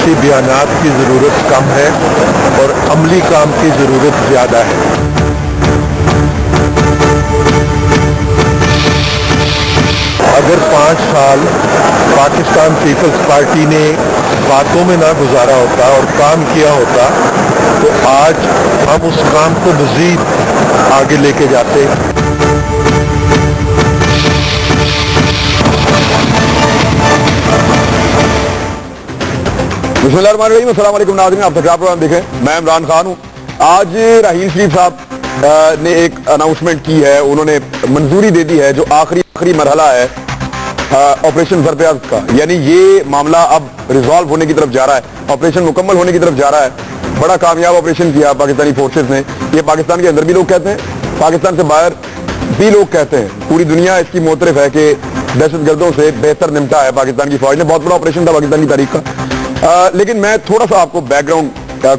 सियासी बयानात की ज़रूरत कम है और अमली काम की ज़रूरत ज़्यादा है। अगर 5 साल पाकिस्तान पीपल्स पार्टी ने बातों में ना गुजारा होता और काम किया होता तो आज हम उस काम को मज़ीद आगे लेके जाते। बिस्मिल्लाहिर्रहमानिर्रहीम, अस्सलाम वालेकुम नाज़रीन, आप तक प्रोग्राम देखें। मैं इमरान खान हूँ। आज राहील शरीफ साहब ने एक अनाउंसमेंट की है, उन्होंने मंजूरी दे दी है जो आखिरी मरहला है ऑपरेशन ज़रब का, यानी ये मामला अब रिजॉल्व होने की तरफ जा रहा है, ऑपरेशन मुकम्मल होने की तरफ जा रहा है। बड़ा कामयाब ऑपरेशन किया पाकिस्तानी फोर्सेस ने। ये पाकिस्तान के अंदर भी लोग कहते हैं, पाकिस्तान से बाहर भी लोग कहते हैं, पूरी दुनिया इसकी मोतरफ है कि दहशतगर्दों से बेहतर निपटा है पाकिस्तान की फौज ने। बहुत बड़ा ऑपरेशन था पाकिस्तान की तारीख का। लेकिन मैं थोड़ा सा आपको बैकग्राउंड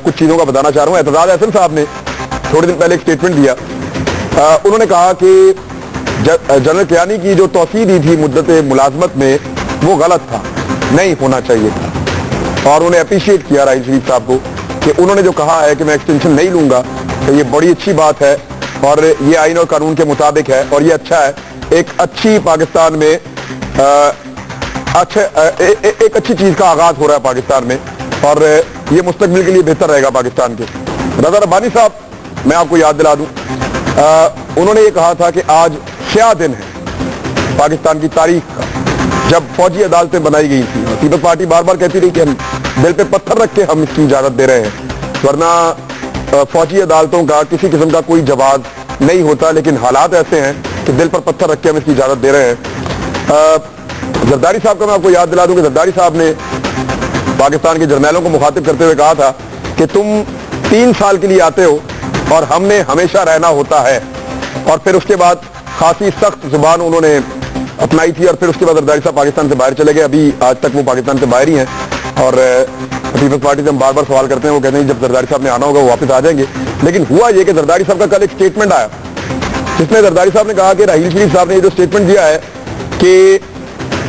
कुछ चीज़ों का बताना चाह रहा हूँ। एतजाज अहसन साहब ने थोड़े दिन पहले एक स्टेटमेंट दिया। उन्होंने कहा कि जनरल कियानी की जो तौसीह दी थी मुद्दत मुलाजमत में, वो गलत था, नहीं होना चाहिए था। और उन्हें अप्रिशिएट किया राहील शरीफ साहब को कि उन्होंने जो कहा है कि मैं एक्सटेंशन नहीं लूंगा, तो ये बड़ी अच्छी बात है और ये आइन और कानून के मुताबिक है और ये अच्छा है। एक अच्छी पाकिस्तान में एक अच्छी चीज का आगाज हो रहा है पाकिस्तान में और ये मुस्तकबिल के लिए बेहतर रहेगा पाकिस्तान के। रजा रब्बानी साहब, मैं आपको याद दिला दूं, उन्होंने ये कहा था कि आज क्या दिन है पाकिस्तान की तारीख का, जब फौजी अदालतें बनाई गई थी। पीपल्स पार्टी बार बार कहती रही कि हम दिल पे पत्थर रख के हम इसकी इजाजत दे रहे हैं, वरना फौजी अदालतों का किसी किस्म का कोई जवाब नहीं होता। लेकिन हालात ऐसे हैं कि दिल पर पत्थर रख के हम इसकी इजाजत दे रहे हैं। जरदारी साहब का मैं आपको याद दिला दूं कि जरदारी साहब ने पाकिस्तान के जर्नैलों को मुखातिब करते हुए कहा था कि तुम 3 साल के लिए आते हो और हमने हमेशा रहना होता है। और फिर उसके बाद खासी सख्त जुबान उन्होंने अपनाई थी और फिर उसके बाद जरदारी साहब पाकिस्तान से बाहर चले गए। अभी आज तक वो पाकिस्तान से बाहर ही हैं और पीपल्स पार्टी से हम बार बार सवाल करते हैं, वो कहते हैं जब जरदारी साहब ने आना होगा वो वापस आ जाएंगे। लेकिन हुआ ये कि जरदारी साहब का कल एक स्टेटमेंट आया, जिसमें जरदारी साहब ने कहा कि राहील शरीफ साहब ने ये जो स्टेटमेंट दिया है कि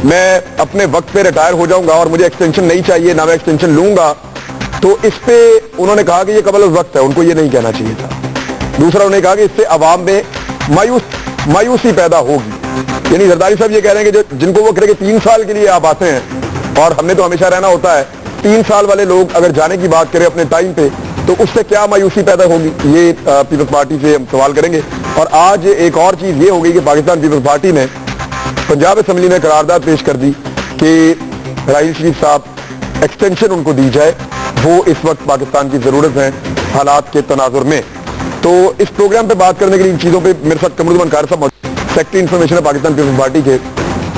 मैं अपने वक्त पे रिटायर हो जाऊंगा और मुझे एक्सटेंशन नहीं चाहिए, ना मैं एक्सटेंशन लूंगा, तो इस पे उन्होंने कहा कि ये कबल वक्त है, उनको ये नहीं कहना चाहिए था। दूसरा उन्होंने कहा कि इससे अवाम में मायूसी पैदा होगी। यानी जरदारी साहब ये कह रहे हैं कि जिनको वो कह रहे कि 3 साल के लिए आप आते हैं और हमने तो हमेशा रहना होता है, 3 साल वाले लोग अगर जाने की बात करें अपने टाइम पे, तो उससे क्या मायूसी पैदा होगी, ये पीपल्स पार्टी से हम सवाल करेंगे। और आज एक और चीज ये हो गई कि पाकिस्तान पीपल्स पार्टी ने पंजाब असेंबली में करारदाद पेश कर दी कि राहील शरीफ साहब एक्सटेंशन उनको दी जाए, वो इस वक्त पाकिस्तान की जरूरत है हालात के तनाजुर में। तो इस प्रोग्राम पे बात करने के लिए इन चीजों पे मेरे साथ कमरुद्दीन कार साहब, सेक्रेटरी इंफॉर्मेशन है पाकिस्तान पीपल्स पार्टी के,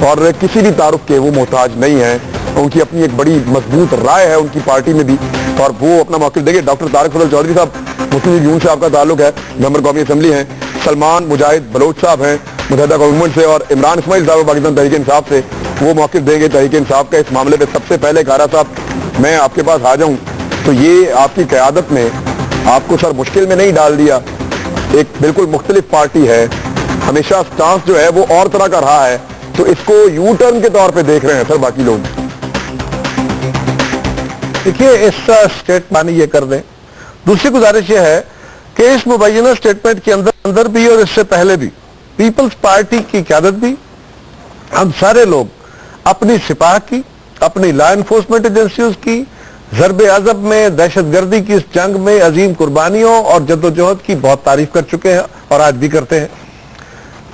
और किसी भी तारुफ के वो मोहताज नहीं है। उनकी अपनी एक बड़ी मजबूत राय है उनकी पार्टी में भी और वो अपना मौक़िफ़ देंगे। डॉक्टर तारिक फजल चौधरी साहब मुस्लिम लीग नून से आपका ताल्लुक है, मेंबर कौमी असेंबली हैं। सलमान मुजाहिद बलोच साहब हैं मुत्तहिदा गवर्नमेंट से, और इमरान इस्माइल साहब पाकिस्तान तहरीक इंसाफ से, वो मौक़िफ़ देंगे तहरीक इंसाफ का इस मामले पे। सबसे पहले कारा साहब, मैं आपके पास आ जाऊं तो ये आपकी क़यादत में आपको सर मुश्किल में नहीं डाल दिया? एक बिल्कुल मुख्तलिफ पार्टी है, हमेशा स्टांस जो है वो और तरह का रहा है, तो इसको यू टर्न के तौर पे देख रहे हैं सर बाकी लोग? देखिए, इस स्टेट मानी ये कर दें। दूसरी गुजारिश ये है कि इस मुबैना स्टेटमेंट के अंदर भी और इससे पहले भी पीपल्स पार्टी की क़यादत भी, हम सारे लोग अपनी सिपाह की, अपनी लॉ एनफोर्समेंट एजेंसियों की, ज़रब अज़ब में दहशतगर्दी की इस जंग में अजीम कुर्बानियों और जद्दोजहद की बहुत तारीफ कर चुके हैं और आज भी करते हैं।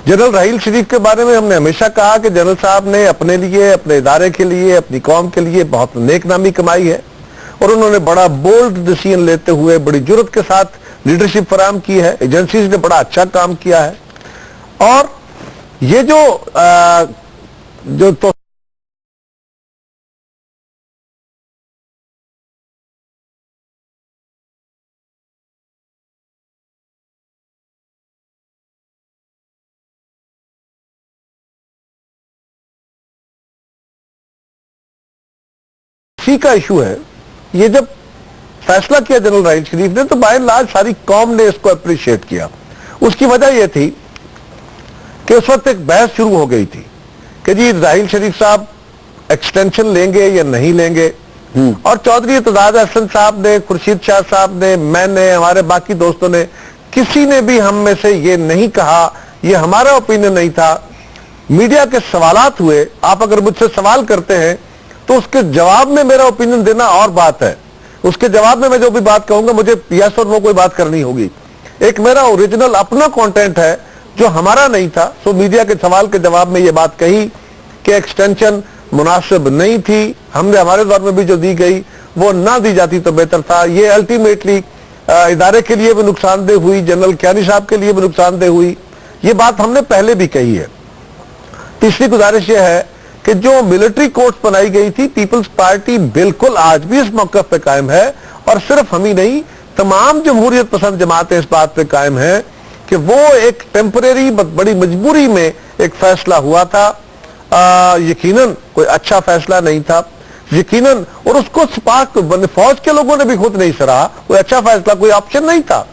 जनरल राहील शरीफ के बारे में हमने हमेशा कहा कि जनरल साहब ने अपने लिए, अपने इदारे के लिए, अपनी कौम के लिए बहुत नेक नामी कमाई है और उन्होंने बड़ा बोल्ड डिसीजन लेते हुए बड़ी जुर्रत के साथ लीडरशिप फराहम की है। एजेंसीज ने बड़ा अच्छा काम किया है और ये जो तो का इशू है, ये जब फैसला किया जनरल राहील शरीफ ने तो बाय एंड लार्ज सारी कौम ने इसको अप्रिशिएट किया। उसकी वजह यह थी कि उस वक्त एक बहस शुरू हो गई थी कि जी राहील शरीफ साहब एक्सटेंशन लेंगे या नहीं लेंगे, اور चौधरी इत्तेजाज अहसन साहब ने, खुर्शीद शाह साहब ने, मैंने, हमारे बाकी दोस्तों ने, किसी ने भी हम में से ये नहीं कहा, ये हमारा ओपिनियन नहीं था। मीडिया के सवालात हुए, आप अगर मुझसे सवाल करते हैं तो उसके जवाब में मेरा ओपिनियन देना और बात है, उसके जवाब में मैं जो भी बात कहूंगा मुझे यस और नो कोई बात करनी होगी। एक मेरा ओरिजिनल अपना कंटेंट है जो हमारा नहीं था। सो मीडिया के सवाल के जवाब में ये बात कही कि एक्सटेंशन मुनासिब नहीं थी, हमने हमारे दौर में भी जो दी गई वो ना दी जाती तो बेहतर था। ये अल्टीमेटली इदारे के लिए भी नुकसानदेह हुई, जनरल कियानी साहब के लिए भी नुकसानदेह हुई। ये बात हमने पहले भी कही है। तीसरी गुजारिश ये है कि जो मिलिट्री कोर्ट्स बनाई गई थी, पीपल्स पार्टी बिल्कुल आज भी इस मौके पे कायम है, और सिर्फ हम ही नहीं, तमाम जमहूरियत पसंद जमातें इस बात पे कायम है कि वो एक टेम्परेरी बड़ी मजबूरी में एक फैसला हुआ था। यकीनन कोई अच्छा फैसला नहीं था, यकीनन, और उसको पाक फौज के लोगों ने भी खुद नहीं सराहा। कोई अच्छा फैसला, कोई ऑप्शन नहीं था,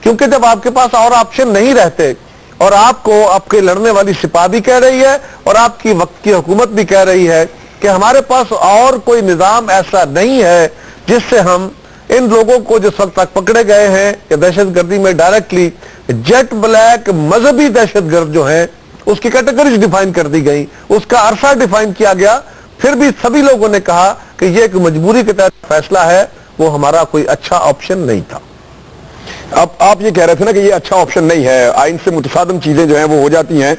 क्योंकि जब आपके पास और ऑप्शन नहीं रहते और आपको आपके लड़ने वाली सिपा भी कह रही है और आपकी वक्त की हुकूमत भी कह रही है कि हमारे पास और कोई निजाम ऐसा नहीं है जिससे हम इन लोगों को जिस वक्त तक पकड़े गए हैं कि दहशतगर्दी में डायरेक्टली जेट ब्लैक मजहबी दहशतगर्द जो है उसकी कैटेगरीज डिफाइन कर दी गई, उसका अरसा डिफाइन किया गया, फिर भी सभी लोगों ने कहा कि यह एक मजबूरी के तहत फैसला है, वो हमारा कोई अच्छा ऑप्शन नहीं था। अब आप ये कह रहे थे ना कि ये अच्छा ऑप्शन नहीं है, आइन से मुतसादम चीजें जो हैं वो हो जाती हैं,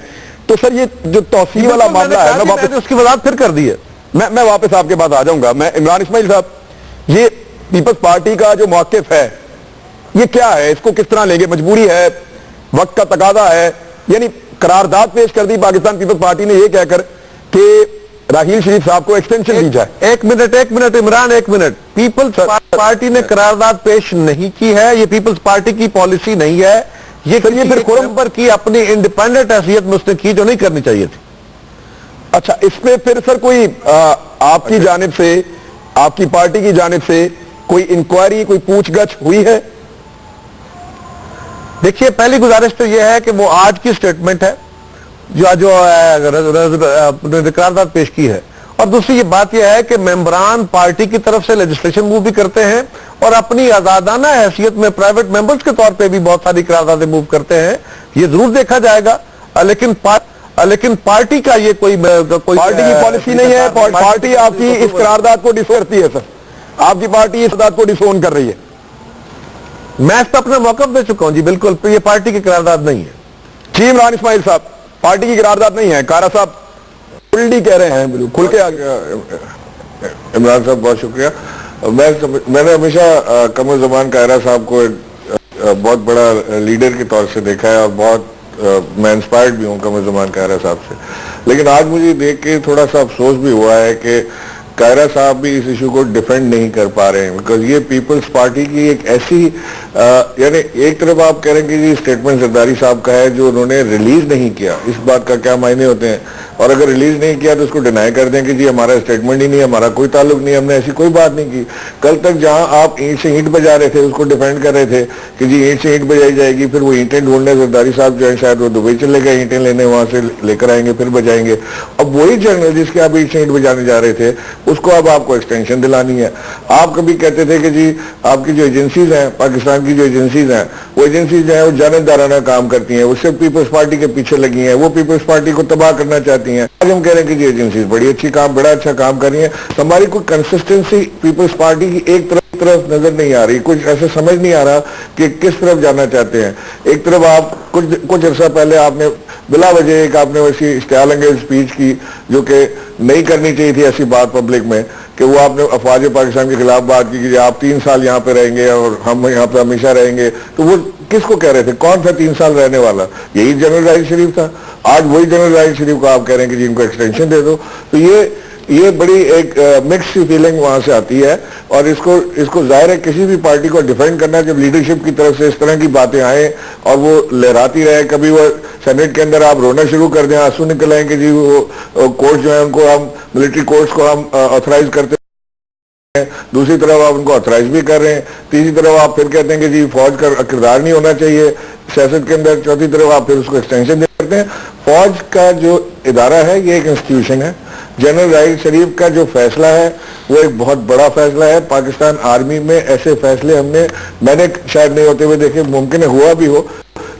तो सर ये जो तौसील वाला मामला है, मैं वापस उसकी वजाहत फिर कर दी है, मैं वापस आपके पास आ जाऊंगा। मैं इमरान इस्माइल साहब, ये पीपल्स पार्टी का जो मौक़िफ़ है ये क्या है, इसको किस तरह लेंगे? मजबूरी है, वक्त का तकादा है, यानी करारदाद पेश कर दी पाकिस्तान पीपल्स पार्टी ने ये कहकर कि राहील शरीफ साहब को एक्सटेंशन दी जाए। एक मिनट इमरान, एक मिनट। पीपल्स पार्टी ने करारदाद पेश नहीं की है, ये पीपल्स पार्टी की पॉलिसी नहीं है, ये फिर खुरम पर की अपनी इंडिपेंडेंट हैसियत में उसने की जो नहीं करनी चाहिए थी। अच्छा, इसमें फिर सर कोई आपकी जानिब से, आपकी पार्टी की जानिब से कोई इंक्वायरी, कोई पूछगछ हुई है? देखिए, पहली गुजारिश तो यह है कि वो आज की स्टेटमेंट है जो करारदाद पेश की है, और दूसरी ये बात यह है कि मेंबरान पार्टी की तरफ से लेजिस्लेशन मूव भी करते हैं और अपनी आजादाना हैसियत में प्राइवेट मेंबर्स के तौर पे भी बहुत सारी करारदादें मूव करते हैं। ये जरूर देखा जाएगा, लेकिन पार्टी का ये कोई पार्टी की पॉलिसी नहीं है। पार्टी आपकी इस करारदाद को डिस करती है सर, आपकी पार्टी इस करारदाद को डिसोन कर रही है। मैं इस पर अपना मौक़िफ़ दे चुका हूं जी, बिल्कुल ये पार्टी की करारदाद नहीं है। जी इमरान इस्माइल साहब, पार्टी की करारदाद नहीं है, कारा साहब उल्टी कह रहे हैं, खुल के आगे। इमरान साहब बहुत शुक्रिया। मैंने हमेशा कमर ज़मान कायरा साहब को बहुत बड़ा लीडर के तौर से देखा है और बहुत मैं इंस्पायर्ड भी हूँ कमर ज़मान कायरा साहब से, लेकिन आज मुझे देख के थोड़ा सा अफसोस भी हुआ है कि कायरा साहब भी इस इशू को डिफेंड नहीं कर पा रहे हैं, बिकॉज ये पीपल्स पार्टी की एक ऐसी यानी एक तरफ आप कह रहे हैं कि जी स्टेटमेंट जरदारी साहब का है जो उन्होंने रिलीज नहीं किया, इस बात का क्या मायने होते हैं, और अगर रिलीज नहीं किया तो उसको डिनाई कर दें कि जी हमारा स्टेटमेंट ही नहीं, हमारा कोई ताल्लुक नहीं, हमने ऐसी कोई बात नहीं की। कल तक जहां आप ईंट से ईंट बजा रहे थे उसको डिफेंड कर रहे थे कि जी ईंट से ईंट बजाई जाएगी, फिर वो ईंटें ढूंढने जरदारी साहब जो है शायद वो दुबई चले गए ईंटें लेने, वहां से लेकर आएंगे फिर बजाएंगे। अब वही जनरल जिसके आप ईंट से ईंट बजाने जा रहे थे उसको अब आपको एक्सटेंशन दिलानी है। आप कभी कहते थे कि जी आपकी जो एजेंसीज हैं, पाकिस्तान की जो एजेंसीज हैं, वो एजेंसीज जो है वो जानबदाराना काम करती हैं, वो सिर्फ पीपल्स पार्टी के पीछे लगी हैं, वो पीपल्स पार्टी को तबाह करना चाहती हैं। आज हम कह रहे हैं कि जी एजेंसीज बड़ी अच्छी काम, बड़ा अच्छा काम कर रही हैं, तो हमारी कोई कंसिस्टेंसी पीपल्स पार्टी की एक तरफ नजर नहीं आ रही, कुछ ऐसे समझ नहीं आ रहा कि किस तरफ जाना चाहते हैं। एक तरफ आप कुछ अर्सा पहले आपने बिला वजह एक आपने वैसी इश्तियाल अंगेज स्पीच की जो कि नहीं करनी चाहिए थी ऐसी बात पब्लिक में, कि वो आपने अफवाज पाकिस्तान के खिलाफ बात की कि आप 3 साल यहाँ पे रहेंगे और हम यहाँ पे हमेशा रहेंगे, तो वो किसको कह रहे थे, कौन था 3 साल रहने वाला? यही जनरल राहिल शरीफ था। आज वही जनरल राहिल शरीफ को आप कह रहे हैं कि जी इनको एक्सटेंशन दे दो, तो ये बड़ी एक मिक्स फीलिंग वहां से आती है, और इसको जाहिर है किसी भी पार्टी को डिफेंड करना, जब लीडरशिप की तरफ से इस तरह की बातें आए और वो लहराती रहे, कभी वो सेनेट के अंदर आप रोना शुरू कर दें, आंसू निकल आए कि जी वो कोर्ट जो है उनको हम मिलिट्री कोर्ट्स को हम ऑथराइज करते हैं, दूसरी तरफ आप उनको ऑथराइज भी कर रहे हैं, तीसरी तरफ आप फिर कहते हैं कि जी फौज का किरदार नहीं होना चाहिए सियासत के अंदर, चौथी तरफ आप फिर उसको एक्सटेंशन देते हैं। फौज का जो इदारा है ये एक इंस्टीट्यूशन है, जनरल राहिल शरीफ का जो फैसला है वो एक बहुत बड़ा फैसला है। पाकिस्तान आर्मी में ऐसे फैसले मैंने शायद नहीं होते हुए देखे, मुमकिन है हुआ भी हो,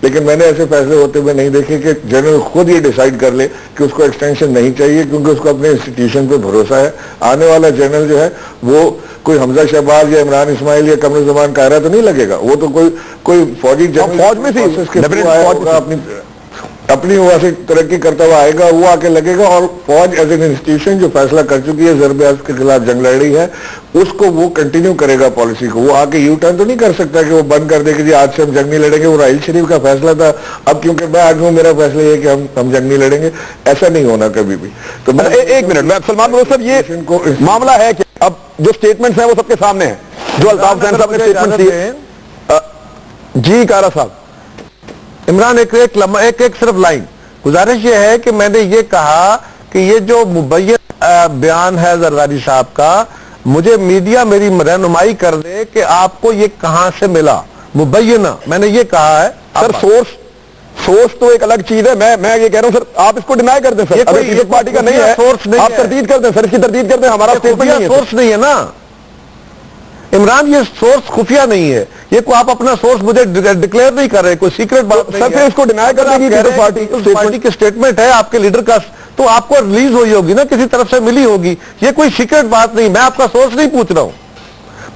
लेकिन मैंने ऐसे फैसले होते हुए नहीं देखे कि जनरल खुद ये डिसाइड कर ले कि उसको एक्सटेंशन नहीं चाहिए, क्योंकि उसको अपने इंस्टीट्यूशन पे भरोसा है। आने वाला जनरल जो है वो कोई हमजा शहबाज या इमरान इस्माइल या कमर ज़मान कायरा तो नहीं लगेगा, वो तो कोई फौजी जनरल फौज में थी, अपनी वहां से तरक्की करता हुआ आएगा, वो आके लगेगा। और फौज एज एन इंस्टीट्यूशन जो फैसला कर चुकी है ज़रब के खिलाफ जंग लड़ रही है, उसको वो कंटिन्यू करेगा पॉलिसी को। वो आके यू टर्न तो नहीं कर सकता कि वो बंद कर दे कि जी आज से हम जंग नहीं लड़ेंगे, वो राहिल शरीफ का फैसला था, अब क्योंकि मैं आज हूं मेरा फैसला ये कि हम जंग नहीं लड़ेंगे, ऐसा नहीं होना कभी भी। तो मैं एक मिनट में सलमान बलोच साहब, ये मामला है कि अब जो स्टेटमेंट्स हैं वो सबके सामने हैं, जो अल्ताफ हुसैन साहब ने स्टेटमेंट दिए। जी कारा साहब, इमरान एक सिर्फ लाइन गुजारिश ये है कि मैंने ये कहा कि ये जो मुबैयन बयान है जरदारी साहब का, मुझे मीडिया मेरी रहनुमाई कर दे कि आपको ये कहां से मिला मुबैयन, मैंने ये कहा है। सर सोर्स तो एक अलग चीज है, मैं ये कह रहा हूं सर, आप इसको डिनाई कर दें सर, ये कोई पीपल्स पार्टी का नहीं है, सोर्स नहीं आप है। तरदीद कर दें सर, इसकी तरदीद कर दें, हमारा स्टेटमेंट नहीं है। सोर्स नहीं है ना इमरान, ये सोर्स खुफिया नहीं है, ये को आप अपना सोर्स मुझे डिक्लेयर नहीं कर रहे, कोई सीक्रेट बात नहीं सर फिर इसको डिनाई कर देंगे पीपल्स पार्टी की स्टेटमेंट है आपके लीडर का, तो आपको रिलीज हुई होगी ना, किसी तरफ से मिली होगी, ये कोई सीक्रेट बात नहीं। मैं आपका सोर्स नहीं पूछ रहा हूं,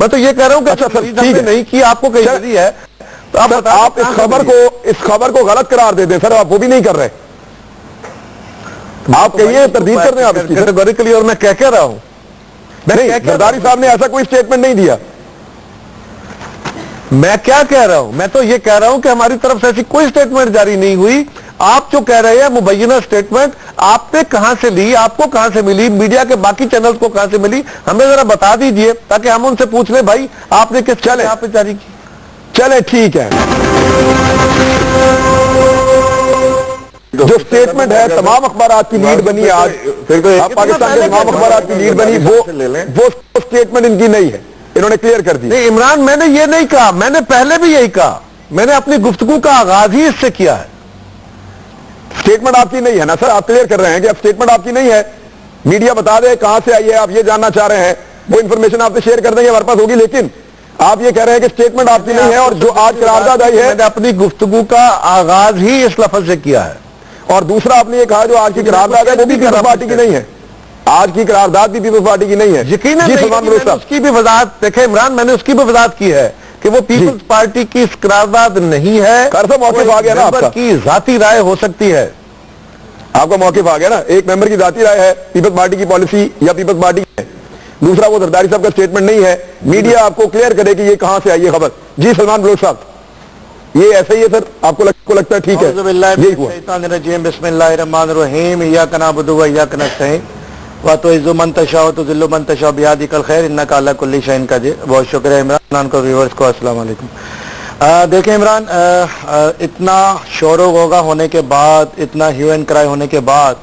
मैं तो ये कह रहा हूं कि अच्छा सर ठीक है, नहीं कि आपको कहीं मिली है, तो आप इस खबर को गलत करार दे दें सर, आप वो भी नहीं कर रहे, आप कहिए तरदीद कर दें आप इसकी कैटेगोरिकली, और मैं कह रहा हूं नहीं, जरदारी साहब ने ऐसा कोई स्टेटमेंट नहीं दिया। मैं क्या कह रहा हूं, मैं तो ये कह रहा हूं कि हमारी तरफ से ऐसी कोई स्टेटमेंट जारी नहीं हुई। आप जो कह रहे हैं मुबैयना स्टेटमेंट, आपने कहां से ली, आपको कहां से मिली, मीडिया के बाकी चैनल्स को कहां से मिली, हमें जरा बता दीजिए ताकि हम उनसे पूछ लें भाई आपने किस चले आप जारी की। चले ठीक है, जो स्टेटमेंट है तमाम अखबार की लीड बनी आज, फिर तो पाकिस्तान के तमाम अखबार की लीड बनी, वो स्टेटमेंट इनकी नहीं है, इन्होंने क्लियर कर दी। नहीं इमरान, मैंने ये नहीं कहा, मैंने पहले भी यही कहा, मैंने अपनी गुफ्तगू का आगाज ही इससे किया है। स्टेटमेंट आपकी नहीं है ना सर, आप क्लियर कर रहे हैं कि अब स्टेटमेंट आपकी नहीं है, मीडिया बता दे कहां से आई है, आप ये जानना चाह रहे हैं, वो इंफॉर्मेशन आपसे शेयर कर देंगे, हमारे पास होगी, लेकिन आप ये कह रहे हैं कि स्टेटमेंट आपकी नहीं है, और जो आज करारदाद आई है, मैंने अपनी गुफ्तगू का आगाज ही इस लफ्ज से किया है। और दूसरा आपने ये कहा जो आज की करारदाद है वो भी पीपल्स पार्टी की नहीं है, आज की करारदाद भी पीपल्स पार्टी की नहीं है। यकीनन उसकी भी वजाहत देखे इमरान, मैंने उसकी भी वजाहत की है कि वो पीपल्स पार्टी की करारदाद नहीं है, मौके आ गया ना, आपका की जाती राय हो सकती है, आपका मौके आ गया ना, एक मेंबर की जाती राय है, पीपल्स पार्टी की पॉलिसी या पीपल्स पार्टी है, दूसरा वो जरदारी साहब का स्टेटमेंट नहीं है, मीडिया आपको क्लियर करे कि ये कहां से आई है खबर। जी सलमान बलोच साहब, ये ऐसा ही है सर, आपको लगता है ठीक है, यही हुआ। बिस्मिल्लाहिर्रहमानिर्रहीम, इय्याका नअबुदु व इय्याका नस्तईन व तुइज़्ज़ु मन तशाअ व तुज़िल्लु मन तशाअ बियदिकल खैर इन्नका अला कुल्लि शैइन क़दीर। बहुत शुक्रिया इमरान को, व्यूअर्स को अस्सलाम वालेकुम। देखें इमरान, इतना शोर होगा होने के बाद, इतना ह्यू एंड क्राई होने के बाद,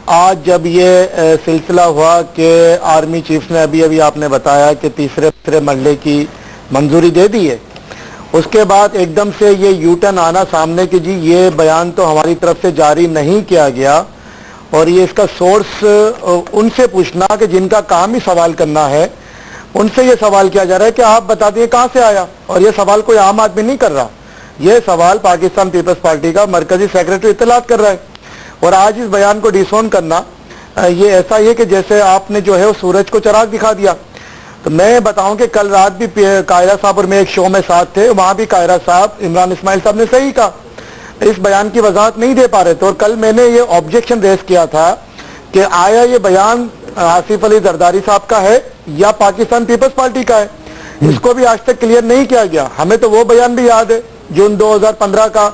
आज जब ये सिलसिला हुआ कि आर्मी चीफ ने अभी आपने बताया कि तीसरे मरहले की मंजूरी दे दी है, उसके बाद एकदम से ये यू टर्न आना सामने कि जी ये बयान तो हमारी तरफ से जारी नहीं किया गया, और ये इसका सोर्स उनसे पूछना कि जिनका काम ही सवाल करना है, उनसे ये सवाल किया जा रहा है कि आप बता दिए कहाँ से आया। और ये सवाल कोई आम आदमी नहीं कर रहा, ये सवाल पाकिस्तान पीपल्स पार्टी का मरकजी सेक्रेटरी इत्तलात कर रहा है। और आज इस बयान को डिसोन करना ये ऐसा ही है कि जैसे आपने जो है वो सूरज को चिराग दिखा दिया। तो मैं बताऊं कि कल रात भी कायरा साहब और मैं एक शो में साथ थे, वहां भी कायरा साहब, इमरान इस्माइल साहब ने सही कहा, इस बयान की वजाहत नहीं दे पा रहे थे। और कल मैंने ये ऑब्जेक्शन रेज किया था कि आया ये बयान आसिफ अली जरदारी साहब का है या पाकिस्तान पीपल्स पार्टी का है, इसको भी आज तक क्लियर नहीं किया गया। हमें तो वो बयान भी याद है जून 2015 का,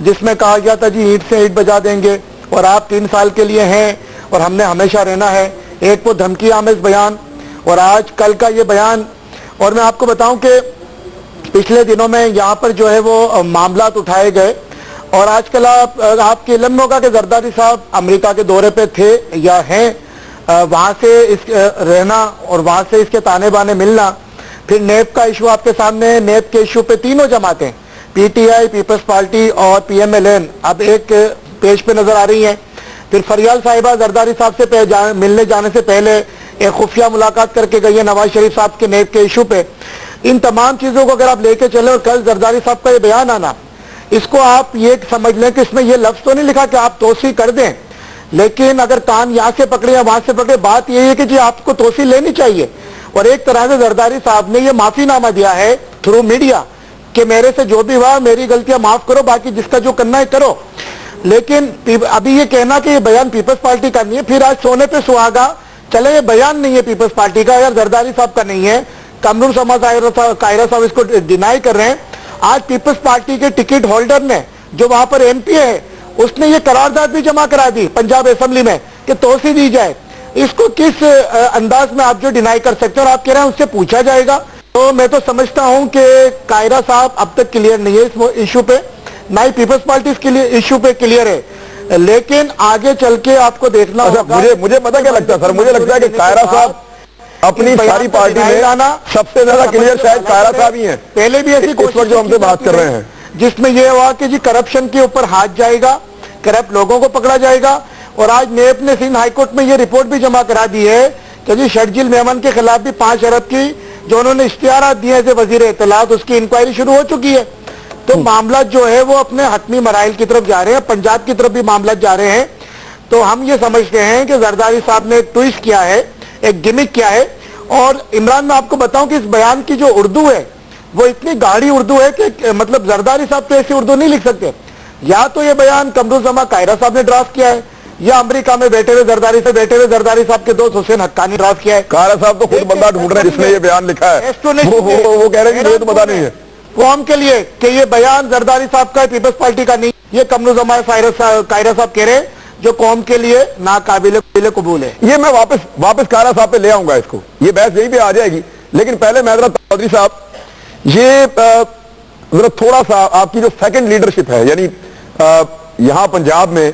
जिसमें कहा गया था जी ईंट से ईंट बजा देंगे और आप 3 साल के लिए हैं और हमने हमेशा रहना है, एक वो धमकी आमेज बयान, और आज कल का ये बयान। और मैं आपको बताऊं कि पिछले दिनों में यहाँ पर जो है वो मामलात उठाए गए, और आजकल आपके इल्म होगा कि जरदारी साहब अमेरिका के दौरे पे थे या हैं, वहाँ से इस रहना और वहाँ से इसके ताने बाने मिलना। फिर नेप का इशू आपके सामने है, नेप के इशू पे तीनों जमातें, पीटीआई, पीपल्स पार्टी और पीएमएलएन अब एक पेज पे नजर आ रही हैं। پھر فریال صاحبہ زرداری صاحب سے ملنے جانے سے پہلے ایک خفیہ ملاقات کر کے گئی ہے نواز شریف صاحب کے نیب کے ایشو پہ. ان تمام چیزوں کو اگر آپ لے کے چلیں اور کل زرداری صاحب کا یہ بیان آنا, اس کو آپ یہ سمجھ لیں کہ اس میں یہ لفظ تو نہیں لکھا کہ آپ توسیع کر دیں, لیکن اگر کان یہاں سے پکڑے یا وہاں سے پکڑے, بات یہ ہے کہ جی آپ کو توسیع لینی چاہیے. اور ایک طرح سے زرداری صاحب نے یہ معافی نامہ دیا ہے تھرو میڈیا کہ میرے سے جو بھی ہوا میری غلطیاں معاف کرو, باقی جس کا جو کرنا ہے کرو. لیکن ابھی یہ کہنا کہ یہ بیان پیپلز پارٹی کا نہیں ہے, پھر آج سونے پہ سہاگا چلے یہ بیان نہیں ہے پیپلز پارٹی کا, یار زرداری صاحب کا نہیں ہے, کمرون سما قاہرہ صاحب اس کو ڈینائی کر رہے ہیں. آج پیپلز پارٹی کے ٹکٹ ہولڈر نے جو وہاں پر ایم پی ہے, اس نے یہ قرارداد بھی جمع کرا دی پنجاب اسمبلی میں کہ توسیع دی جائے. اس کو کس انداز میں آپ جو ڈینائی کر سکتے ہیں, اور آپ کہہ رہے ہیں اس سے پوچھا جائے گا. تو میں تو سمجھتا ہوں کہ قاہرہ صاحب اب تک کلیئر نہیں ہے اس ایشو پہ, نہ ہی پیپلز پارٹی اس ایشو پہ کلیئر ہے, لیکن آگے چل کے آپ کو دیکھنا ہوگا. مجھے پتہ کیا لگتا ہے سر, مجھے لگتا ہے کہ قاہرہ صاحب اپنی ساری پارٹی میں سب سے زیادہ کلیئر شاید قاہرہ صاحب ہی ہیں. پہلے بھی ایسی کوشش جو ہم سے بات کر رہے ہیں, جس میں یہ ہوا کہ جی کرپشن کے اوپر ہاتھ جائے گا, کرپٹ لوگوں کو پکڑا جائے گا. اور آج نیب نے سندھ ہائی کورٹ میں یہ رپورٹ بھی جمع کرا دی ہے کہ جی شرجیل میمن کے خلاف بھی 5 ارب کی جو انہوں نے اشتہارات دیے تھے وزیر اطلاعات, اس کی انکوائری شروع ہو چکی ہے. تو معاملات جو ہے وہ اپنے حتمی مراحل کی طرف جا رہے ہیں, پنجاب کی طرف بھی معاملات جا رہے ہیں. تو ہم یہ سمجھتے ہیں کہ زرداری صاحب نے ایک ٹوئسٹ کیا ہے, ایک گمک کیا ہے. اور عمران میں آپ کو بتاؤں کہ اس بیان کی جو اردو ہے وہ اتنی گاڑی اردو ہے کہ مطلب زرداری صاحب تو ایسی اردو نہیں لکھ سکتے. یا تو یہ بیان کمرون زمان قاہرہ صاحب نے ڈرافٹ کیا ہے, یا امریکہ میں بیٹھے ہوئے زرداری صاحب کے دوست حسین حقانی ڈرافٹ کیا ہے. قاہرہ صاحب تو خود بندہ ڈھونڈ رہے ہیں جس نے یہ بیان لکھا ہے, وہ کہہ رہے ہیں کہ مجھے تو پتا نہیں ہے قوم کے لیے کہ یہ بیان زرداری صاحب کا ہے, پیپلز پارٹی کا نہیں. یہ کمرون زمان قاہرہ صاحب کہہ رہے ہیں جو قوم کے لیے ناقابل قبول ہے. یہ میں واپس قاہرہ صاحب پہ لے آؤں گا, اس کو یہ بحث یہی پہ آ جائے گی. لیکن پہلے محضرت چودھری صاحب, یہ ذرا تھوڑا سا آپ کی جو سیکنڈ لیڈرشپ ہے, یعنی یہاں پنجاب میں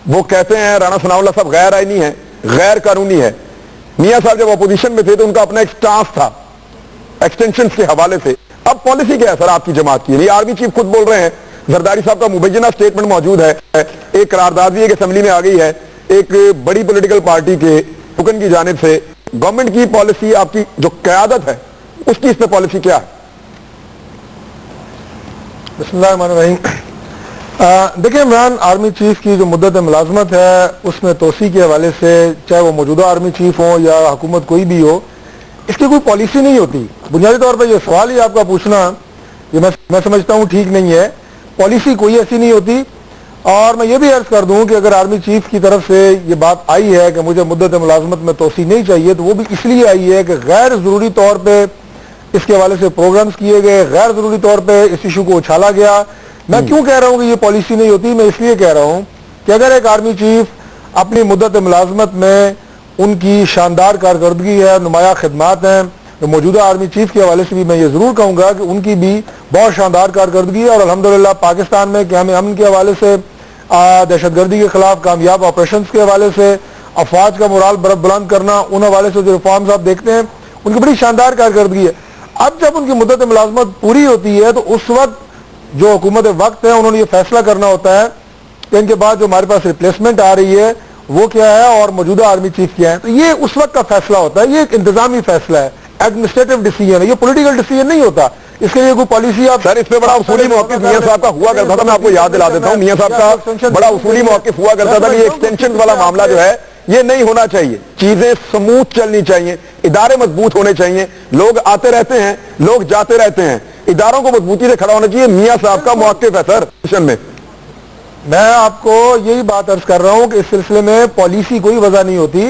وہ کہتے ہیں رانا ثناء اللہ صاحب غیر آئینی ہے, غیر قانونی ہے. میاں صاحب جب اپوزیشن میں تھے تو ان کا اپنا ایک سٹانس تھا ایکسٹینشنز کے حوالے سے. اب پالیسی کیا ہے سر آپ کی جماعت کی؟ یہ آرمی چیف خود بول رہے ہیں, زرداری صاحب کا مبینہ سٹیٹمنٹ موجود ہے, ایک قرارداد بھی ایک اسمبلی میں آ گئی ہے, ایک بڑی پولیٹیکل پارٹی کے رکن کی جانب سے. گورنمنٹ کی پالیسی, آپ کی جو قیادت ہے اس کی اس پہ پالیسی کیا ہے؟ بسم اللہ الرحمن الرحیم. دیکھیں عمران, آرمی چیف کی جو مدت ملازمت ہے اس میں توسیع کے حوالے سے, چاہے وہ موجودہ آرمی چیف ہو یا حکومت کوئی بھی ہو, اس کی کوئی پالیسی نہیں ہوتی. بنیادی طور پر یہ سوال ہی آپ کا پوچھنا یہ میں سمجھتا ہوں ٹھیک نہیں ہے. پالیسی کوئی ایسی نہیں ہوتی. اور میں یہ بھی عرض کر دوں کہ اگر آرمی چیف کی طرف سے یہ بات آئی ہے کہ مجھے مدت ملازمت میں توسیع نہیں چاہیے, تو وہ بھی اس لیے آئی ہے کہ غیر ضروری طور پہ اس کے حوالے سے پروگرامز کیے گئے, غیر ضروری طور پہ اس ایشو کو اچھالا گیا. میں کیوں کہہ رہا ہوں کہ یہ پالیسی نہیں ہوتی؟ میں اس لیے کہہ رہا ہوں کہ اگر ایک آرمی چیف اپنی مدت ملازمت میں ان کی شاندار کارکردگی ہے, نمایاں خدمات ہیں, تو موجودہ آرمی چیف کے حوالے سے بھی میں یہ ضرور کہوں گا کہ ان کی بھی بہت شاندار کارکردگی ہے. اور الحمدللہ پاکستان میں قیام امن کے حوالے سے, دہشت گردی کے خلاف کامیاب آپریشنز کے حوالے سے, افواج کا مورال بلند کرنا, ان حوالے سے جو ریفارمز آپ دیکھتے ہیں ان کی بڑی شاندار کارکردگی ہے. اب جب ان کی مدت ملازمت پوری ہوتی ہے تو اس وقت جو حکومت وقت ہے انہوں نے یہ فیصلہ کرنا ہوتا ہے کہ ان کے بعد جو ہمارے پاس ریپلیسمنٹ آ رہی ہے وہ کیا ہے اور موجودہ آرمی چیف کیا ہے. تو یہ اس وقت کا فیصلہ ہوتا ہے, یہ ایک انتظامی فیصلہ ہے, ایڈمنسٹریٹو ڈیسیژن ہے, یہ پولیٹیکل ڈیسیژن نہیں ہوتا. اس کے لیے کوئی پالیسی آپ سر اس پہ بڑا اصولی موقف میاں صاحب کا ہوا کرتا تھا, میں آپ کو یاد دلا دیتا ہوں. میاں صاحب کا بڑا اصولی موقف ہوا کرتا تھا کہ یہ ایکسٹینشن والا معاملہ جو ہے یہ نہیں ہونا چاہیے, چیزیں سموتھ چلنی چاہیے, ادارے مضبوط ہونے چاہیے, لوگ آتے رہتے ہیں, لوگ جاتے رہتے ہیں, اداروں کو مضبوطی سے کھڑا ہونا چاہیے. میاں صاحب کا موقف ہے سر میں آپ کو یہی بات عرض کر رہا ہوں کہ اس سلسلے میں پالیسی کوئی وضع نہیں ہوتی,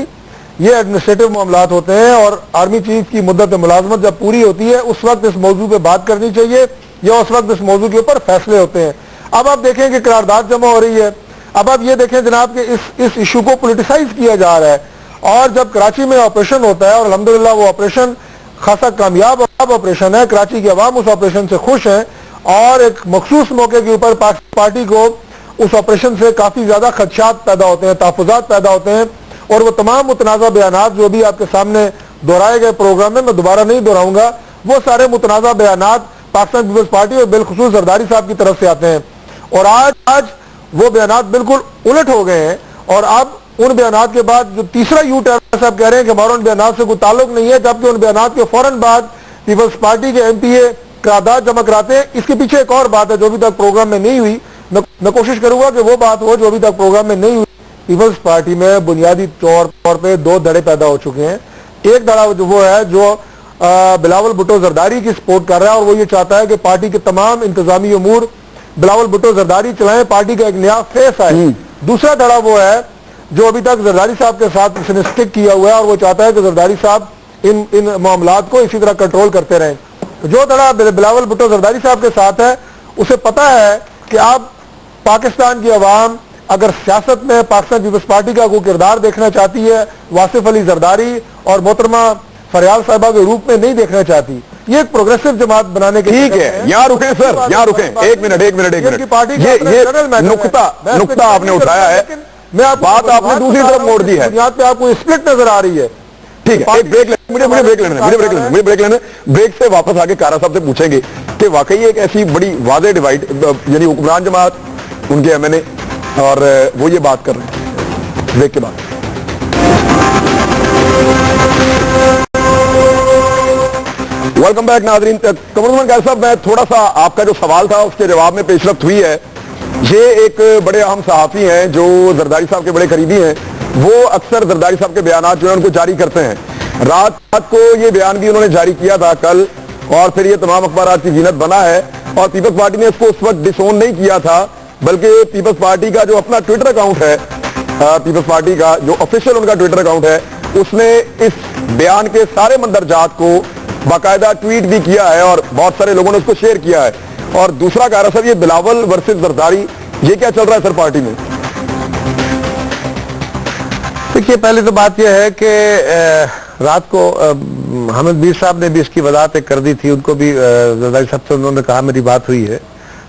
یہ ایڈمنسٹریٹو معاملات ہوتے ہیں. اور آرمی چیف کی مدت ملازمت جب پوری ہوتی ہے اس وقت اس موضوع پہ بات کرنی چاہیے یا اس وقت اس موضوع کے اوپر فیصلے ہوتے ہیں. اب آپ دیکھیں کہ قرارداد جمع ہو رہی ہے, اب آپ یہ دیکھیں جناب کہ اس ایشو کو پولیٹیسائز کیا جا رہا ہے. اور جب کراچی میں آپریشن ہوتا ہے, اور الحمدللہ وہ آپریشن خاصا کامیاب آپریشن ہے, کراچی کے عوام اس آپریشن سے خوش ہیں, اور ایک مخصوص موقع کے اوپر پارٹی کو اس آپریشن سے کافی زیادہ خدشات پیدا ہوتے ہیں, تحفظات پیدا ہوتے ہیں. اور وہ تمام متنازع بیانات جو بھی آپ کے سامنے دہرائے گئے پروگرام میں, میں دوبارہ نہیں دہراؤں گا, وہ سارے متنازع بیانات پاکستان پیپلز پارٹی اور بالخصوص زرداری صاحب کی طرف سے آتے ہیں. اور آج وہ بیانات بالکل الٹ ہو گئے ہیں, اور اب ان بیانات کے بعد جو تیسرا یو ٹرن صاحب کہہ رہے ہیں کہ ہمارا ان بیانات سے کوئی تعلق نہیں ہے، جبکہ ان بیانات کے فوراً بعد پیپلز پارٹی کے ایم پی اے قرارداد جمع کراتے ہیں. اس کے پیچھے ایک اور بات ہے جو ابھی تک پروگرام میں نہیں ہوئی. میں کوشش کروں گا کہ وہ بات ہو جو ابھی تک پروگرام میں نہیں ہوئی. پیپلز پارٹی میں بنیادی طور پہ دو دھڑے پیدا ہو چکے ہیں. ایک دھڑا وہ ہے جو بلاول بھٹو زرداری کی سپورٹ کر رہا ہے اور وہ یہ چاہتا ہے کہ پارٹی کے تمام انتظامی امور بلاول بھٹو زرداری چلائیں، پارٹی کا ایک نیا فیس آئے. دوسرا دھڑا وہ ہے جو ابھی تک زرداری صاحب کے ساتھ اس نے سٹک کیا ہوا ہے اور وہ چاہتا ہے کہ زرداری صاحب ان معاملات کو اسی طرح کنٹرول کرتے رہیں. جو دھڑا بلاول بھٹو زرداری صاحب کے ساتھ ہے اسے پتا ہے کہ اب پاکستان کی عوام اگر سیاست میں پاکستان پیپلز پارٹی کا کوئی کردار دیکھنا چاہتی ہے واصف علی زرداری اور محترمہ فریال صاحبہ کے روپ میں نہیں دیکھنا چاہتی. یہ ایک پروگریسو جماعت بنانے کے ٹھیک ہے، یہاں رکیں سر، یہاں رکیں ایک منٹ. یہ نقطہ آپ نے اٹھایا ہے، بات آپ نے دوسری طرف موڑ دی ہے. بنیاد پہ آپ کو اسپلٹ نظر آ رہی ہے. ٹھیک ہے، ایک بریک لینا. بریک سے واپس آگے کارا صاحب سے پوچھیں گے کہ واقعی ایک ایسی بڑی واضح ڈیوائڈ یعنی حکمران جماعت ان کے ایم این اے اور وہ یہ بات کر رہے ہیں. بریک کے بعد ویلکم بیک ناظرین. قمر زمان قائد صاحب، میں تھوڑا سا آپ کا جو سوال تھا اس کے جواب میں پیش رفت ہوئی ہے. یہ ایک بڑے اہم صحافی ہیں جو زرداری صاحب کے بڑے قریبی ہیں، وہ اکثر زرداری صاحب کے بیانات جو ہیں ان کو جاری کرتے ہیں. رات کو یہ بیان بھی انہوں نے جاری کیا تھا کل، اور پھر یہ تمام اخبارات کی زینت بنا ہے. اور پیپلز پارٹی نے اس کو اس وقت ڈسون نہیں کیا تھا، بلکہ پیپلز پارٹی کا جو اپنا ٹویٹر اکاؤنٹ ہے، پیپلز پارٹی کا جو آفیشیل ان کا ٹویٹر اکاؤنٹ ہے، اس نے اس بیان کے سارے مندرجات کو باقاعدہ ٹویٹ بھی کیا ہے اور بہت سارے لوگوں نے اس کو شیئر کیا ہے. اور دوسرا کہہ رہا سر یہ بلاول ورسز زرداری یہ کیا چل رہا ہے سر پارٹی میں؟ دیکھیے، پہلے تو بات یہ ہے کہ رات کو حامد میر صاحب نے بھی اس کی وضاحت کر دی تھی، ان کو بھی زرداری صاحب سے انہوں نے کہا میری بات ہوئی ہے.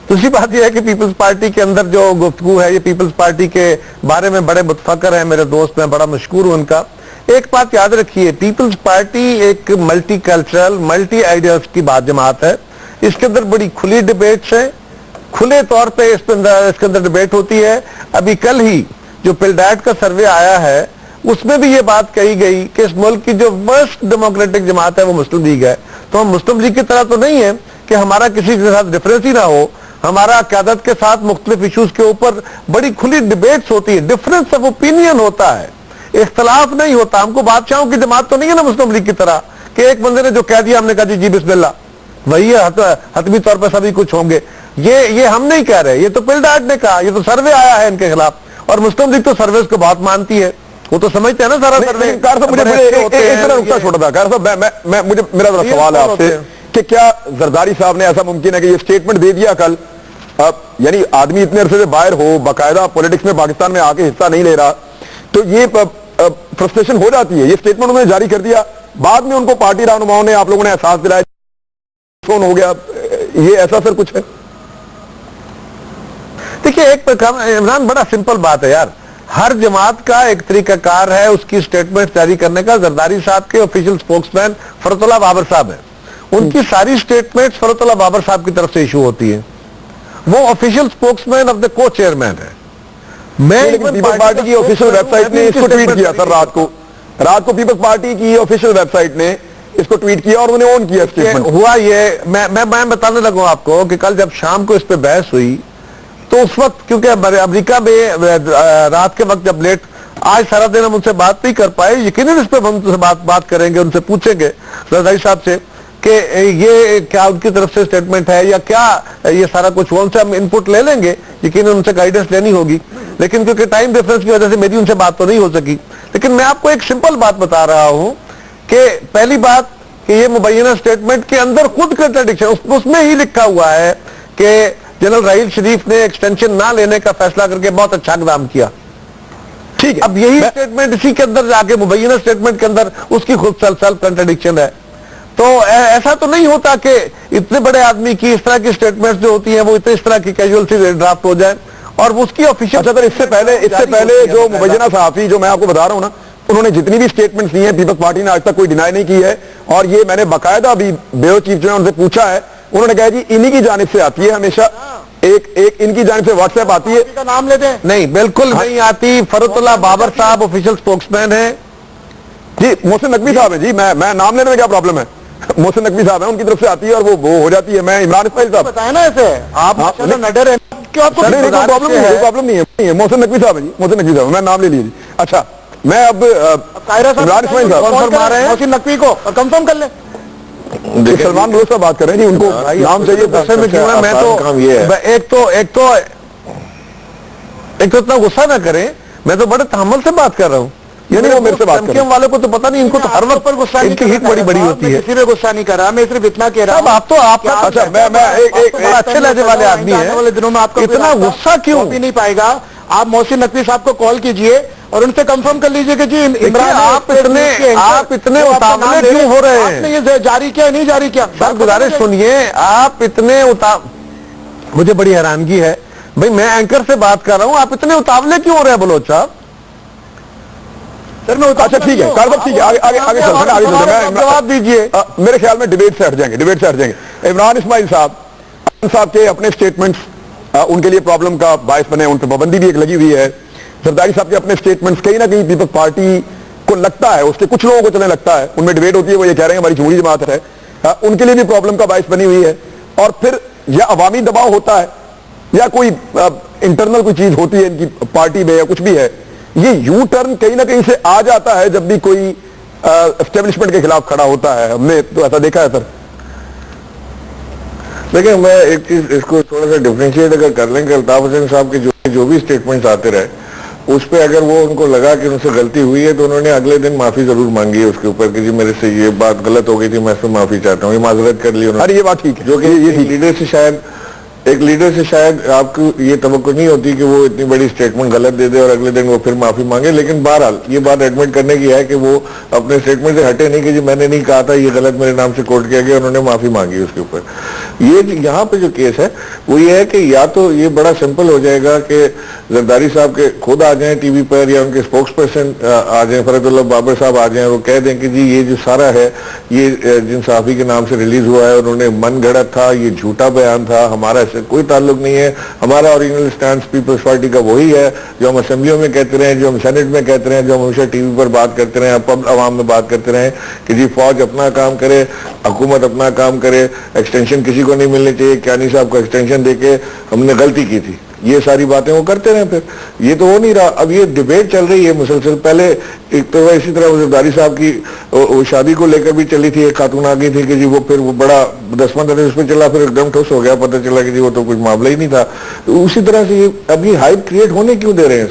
دوسری بات یہ ہے کہ پیپلز پارٹی کے اندر جو گفتگو ہے یہ پیپلز پارٹی کے بارے میں بڑے متفکر ہیں میرے دوست، میں بڑا مشکور ہوں ان کا. ایک بات یاد رکھیے، پیپلز پارٹی ایک ملٹی کلچرل ملٹی آئیڈیاز کی بات جماعت ہے. اس کے اندر بڑی کھلی ڈیبیٹس ہیں، کھلے طور پہ اس کے اندر ڈیبیٹ ہوتی ہے. ابھی کل ہی جو پلڈیٹ کا سروے آیا ہے اس میں بھی یہ بات کہی گئی کہ اس ملک کی جو ورسٹ ڈیموکریٹک جماعت ہے وہ مسلم لیگ ہے. تو ہم مسلم لیگ کی طرح تو نہیں ہے کہ ہمارا کسی کے ساتھ ڈفرینس ہی نہ ہو. ہمارا قیادت کے ساتھ مختلف ایشوز کے اوپر بڑی کھلی ڈیبیٹس ہوتی ہے، ڈفرینس آف اوپینین ہوتا ہے، اختلاف نہیں ہوتا. ہم کو بادشاہوں کی جماعت تو نہیں ہے نا مسلم لیگ کی طرح کہ ایک بندے نے جو کہہ دیا ہم نے کہا جی بسم اللہ وہی ہے، حتمی طور پر سبھی کچھ ہوں گے. یہ ہم نہیں کہہ رہے، یہ تو پلڈیٹ نے کہا، یہ تو سروے آیا ہے ان کے خلاف. اور مسلم لیگ تو سرویز کو بہت مانتی ہے، وہ تو سمجھتے ہیں نا سارا سروے. میرا ذرا سوال ہے آپ سے کہ کیا زرداری صاحب نے ایسا ممکن ہے کہ یہ سٹیٹمنٹ دے دیا کل، یعنی آدمی اتنے عرصے سے باہر ہو، باقاعدہ پولیٹکس میں پاکستان میں آ کے حصہ نہیں لے رہا، تو یہ فرسٹریشن ہو جاتی ہے. یہ سٹیٹمنٹ انہوں نے جاری کر دیا، بعد میں ان کو پارٹی رہنماؤں نے آپ لوگوں نے احساس دلایا ہو گیا، یہ ایسا سر کچھ ہے؟ دیکھیے ایک عمران بڑا سمپل بات ہے یار، ہر جماعت کا ایک طریقہ کار ہے اس کی سٹیٹمنٹ جاری کرنے کا. زرداری صاحب کے آفیشیل سپوکس مین فرت اللہ بابر صاحب ہیں، ان کی ساری سٹیٹمنٹ فرت اللہ بابر صاحب کی طرف سے ایشو ہوتی ہیں. وہ official spokesman of the co chairman ہے. میں پیپلز پارٹی کی آفیشیل ویب سائٹ نے اس کو ٹویٹ کیا سر رات کو پیپلز پارٹی کی آفیشیل ویب سائٹ نے اس کو ٹویٹ کیا اور انہوں نے اون کیا سٹیٹمنٹ. ہوا یہ میں بتانے لگوں آپ کو کہ کل جب شام کو اس پہ بحث ہوئی تو اس وقت کیونکہ امریکہ میں رات کے وقت جب لیٹ، آج سارا دن ہم ان سے بات نہیں کر پائے، یقیناً اس پہ ہم ان سے بات کریں گے، ان سے پوچھیں گے زرداری صاحب سے کہ یہ کیا ان کی طرف سے سٹیٹمنٹ ہے یا کیا یہ سارا کچھ، وہ ان سے ہم انپٹ لے لیں گے، یقیناً ان سے گائیڈنس لینی ہوگی. لیکن کیونکہ ٹائم ڈیفرنس کی وجہ سے میری ان سے بات تو نہیں ہو سکی. لیکن میں آپ کو ایک سمپل بات بتا رہا ہوں کہ پہلی بات کہ یہ مبینہ سٹیٹمنٹ کے اندر خود کنٹراڈکشن، اس میں ہی لکھا ہوا ہے کہ جنرل راحیل شریف نے ایکسٹینشن نہ لینے کا فیصلہ کر کے بہت اچھا اقدام کیا. ٹھیک ہے، اب یہی سٹیٹمنٹ اسی کے اندر جا کے مبینہ سٹیٹمنٹ کے اندر اس کی خود سیلف کنٹراڈکشن ہے. تو ایسا تو نہیں ہوتا کہ اتنے بڑے آدمی کی اس طرح کی سٹیٹمنٹس جو ہوتی ہیں وہ اس طرح کی کیجول سے ڈرافٹ ہو جائیں اور اس کی آفیشیل. اچھا سر، اس سے پہلے جو مبینہ صحافی جو میں آپ کو بتا رہا ہوں نا، انہوں نے جتنی بھی سٹیٹمنٹس دی ہیں پیپلز پارٹی نے آج تک کوئی ڈینائی نہیں کی ہے. اور یہ میں نے باقاعدہ بھی بیورو چیف جو ہے ان سے پوچھا ہے، انہوں نے کہا جی انہی کی جانب سے آتی ہے ہمیشہ. ایک ان کی جانب سے واٹس ایپ آتی ہے, کا نام لیتے ہیں. نہیں بالکل نہیں آتی. فرت اللہ بابر صاحب آفیشیل اسپوکس مین ہیں. جی محسن نقوی صاحب ہیں, جی میں نام لینے میں کیا پرابلم ہے, محسن نقوی صاحب ہیں, ان کی طرف سے آتی ہے اور وہ ہو جاتی ہے. میں عمران اسماعیل صاحب بتائیں نا ایسے آپ نڈر ہیں کیوں آپ کو کوئی پرابلم نہیں ہے. محسن نقوی صاحب ہیں جی, محسن نقوی صاحب, میں نام لے لیے جی. اچھا میں اب قاہرہ عمران اسماعیل صاحب کون فرما رہے ہیں محسن نقوی کو کنفرم کر لیں. سلمان بلوچ صاحب بات کر رہے ہیں جی, ان کو نام چاہیے. میں تو ایک تو اتنا غصہ نہ کریں, میں تو بڑے تحمل سے بات کر رہا ہوں. یعنی وہ میرے سے بات کر رہے ہیں. والے کو تو پتہ نہیں, ان کو تو ہر وقت پر غصہ ان کی ہٹ بڑی بڑی ہوتی ہے. کسی پہ غصہ نہیں کر رہا, میں صرف اتنا کہہ رہا ہوں. آپ تو آپ اچھا میں ایک اچھے لہجے والے آدمی ہیں, والے دنوں میں آپ کو اتنا غصہ کیوں بھی نہیں پائے گا. آپ محسن نقوی صاحب کو کال کیجئے اور ان سے کنفرم کر لیجئے کہ جی عمران آپ اتنے اتاولے کیوں ہو رہے آپ نے ہیں. یہ جاری کیا نہیں جاری کیا. سر گزارش سنیے, آپ اتنے مجھے بڑی حیرانگی ہے بھئی, میں اینکر سے بات کر رہا ہوں, آپ اتنے اتاولے کیوں ہو رہے ہیں بلوچ صاحب. اچھا ٹھیک ہے کار صاحب, ٹھیک ہے آگے چلتے ہیں. جواب دیجئے. میرے خیال میں ڈیبیٹ سے ہٹ جائیں گے. عمران اسماعیل صاحب کے اپنے سٹیٹمنٹس ان کے لیے پرابلم کا باعث بنے, ان پہ پابندی بھی ایک لگی ہوئی ہے. زرداری صاحب کے اپنے سٹیٹمنٹس کہیں نہ کہیں پیپلز پارٹی کو لگتا ہے, اس کے کچھ لوگوں کو چلنے لگتا ہے, ان میں ڈیبیٹ ہوتی ہے, وہ یہ کہہ رہے ہیں ہماری جمہوری جماعت ہے, ان کے لیے بھی پرابلم کا باعث بنی ہوئی ہے. اور پھر یا عوامی دباؤ ہوتا ہے یا کوئی انٹرنل کوئی چیز ہوتی ہے ان کی پارٹی میں یا کچھ بھی ہے, یہ یو ٹرن کہیں نہ کہیں سے آ جاتا ہے جب بھی کوئی اسٹیبلشمنٹ کے خلاف کھڑا ہوتا ہے. ہم نے تو ایسا دیکھا ہے سر. دیکھیں میں ایک چیز اس کو تھوڑا سا ڈفرینشیٹ اگر کر لیں کہ الطاف حسین صاحب کے جو بھی اسٹیٹمنٹس آتے رہے, اس پہ اگر وہ ان کو لگا کہ ان سے غلطی ہوئی ہے تو انہوں نے اگلے دن معافی ضرور مانگی ہے اس کے اوپر کہ جی میرے سے یہ بات غلط ہو گئی تھی, میں اس پہ معافی چاہتا ہوں, یہ معذرت کر لی انہوں نے. یہ بات ٹھیک ہے, جو کہ ایک لیڈر سے شاید آپ کو یہ توقع نہیں ہوتی کہ وہ اتنی بڑی سٹیٹمنٹ غلط دے دے اور اگلے دن وہ پھر معافی مانگے. لیکن بہرحال یہ بات ایڈمٹ کرنے کی ہے کہ وہ اپنے سٹیٹمنٹ سے ہٹے نہیں کہ جی میں نے نہیں کہا تھا, یہ غلط میرے نام سے کوٹ کیا گیا, انہوں نے معافی مانگی اس کے اوپر. یہ یہاں پہ جو کیس ہے وہ یہ ہے کہ یا تو یہ بڑا سمپل ہو جائے گا کہ زرداری صاحب کے خود آ جائیں ٹی وی پر, یا ان کے اسپوکس پرسن آ جائیں, فرت اللہ بابر صاحب آ جائیں, وہ کہہ دیں کہ جی یہ جو سارا ہے یہ جن صحافی کے نام سے ریلیز ہوا ہے, انہوں نے من گھڑت تھا, یہ جھوٹا بیان تھا, ہمارا اس سے کوئی تعلق نہیں ہے, ہمارا اوریجنل سٹانس پیپلز پارٹی کا وہی ہے جو ہم اسمبلیوں میں کہتے رہے, جو ہم سینٹ میں کہتے رہے, جو ہم ہمیشہ ٹی وی پر بات کرتے رہے, عوام میں بات کرتے رہے کہ جی فوج اپنا کام کرے, حکومت اپنا کام کرے, ایکسٹینشن کسی کو نہیں ملنی چاہیے, کیانی صاحب کو ایکسٹینشن دے کے ہم نے غلطی کی تھی, یہ ساری باتیں وہ کرتے رہے. پھر یہ تو ہو نہیں رہا. اب یہ ڈیبیٹ چل رہی ہے مسلسل. پہلے ایک تو اسی طرح زرداری صاحب کی شادی کو لے کر بھی چلی تھی, ایک خاتون آ گئی تھی کہ جی وہ پھر وہ بڑا 10-15 دن اس پہ چلا, پھر ایک دم ٹھوس ہو گیا, پتہ چلا کہ جی وہ تو کچھ معاملہ ہی نہیں تھا. اسی طرح سے یہ اب یہ ہائپ کریٹ ہونے کیوں دے رہے ہیں,